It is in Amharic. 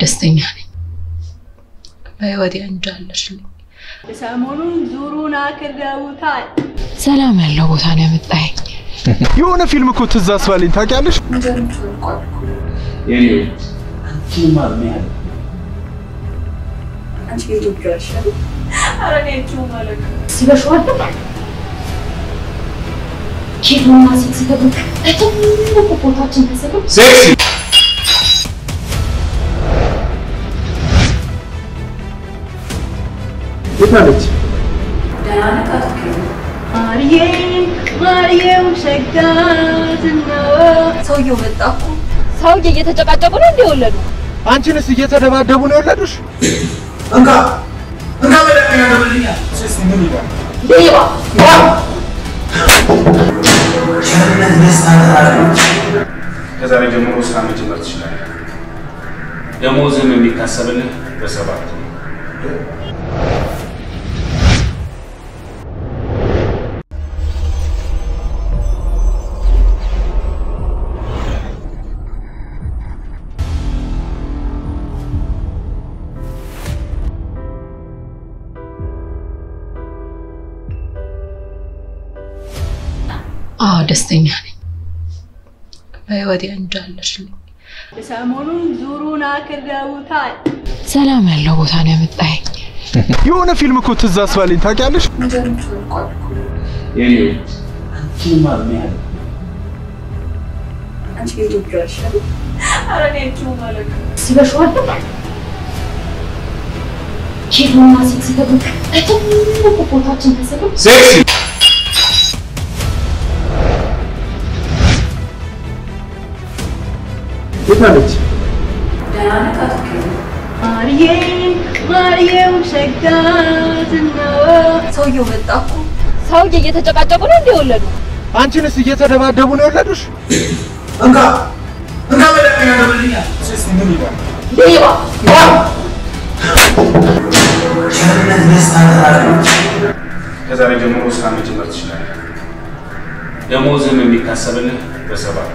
ደስተኛ ነኝ በህይወቴ እንጃለሽልኝ ሰሞኑን ዙሩና ከዳውታል ሰላም ያለው ቦታ ነው ያመጣኝ የሆነ ፊልም እኮ ትዝ አስባለኝ ታውቂያለሽ የኔ አንቺ ማርሚያል አንቺ ይዱጋሽ አረኔቹ ማለት ሲበሽዋል ኪቱና ሲተደብ እተም ቦታችን ተሰበብ ሴክሲ የታለች ዳናካት ማርየም ሸጋትና ሰውየው መጣኩ ሰውዬ እየተጨቃጨቁ ነው እንደወለዱ አንቺንስ እየተደባደቡ ነው የወለዱሽ እንካ በደንብ ያደርልኛ እሺ ምን ይላል ሌባ ሸርነት ነስታራለ ከዛሬ ጀምሮ ስራ መጀመር ትችላለህ ደሞዝም የሚታሰብልህ በሰባት ደስተኛ ነኝ በህይወቴ እንጃለሽልኝ ሰሞኑን ዙሩና ከዳውታል ሰላም ያለው ቦታ ነው ያመጣኝ የሆነ ፊልም እኮ ትዝ አስባለኝ ታውቂያለሽ የኔ አንቺ ማርሚያል አንቺ ይዱጋሽ አረኔቹ ማለት ሲበሽዋል ኪቱና ሲተደብ እተም ቦታችን ተሰበብ ሴክሲ የታለች ዳናካት ማርየም ሸጋትና ሰውየው መጣኩ ሰውዬ እየተጨቃጨቁ ነው እንደወለዱ አንቺንስ እየተደባደቡ ነው የወለዱሽ እንካ በደንብ ያደርልኛ እሺ ምን ይላል ሌባ ሸርነት ነስታራለ ከዛሬ ጀምሮ ስራ መጀመር ትችላለህ ደሞዝም የሚታሰብልህ በሰባት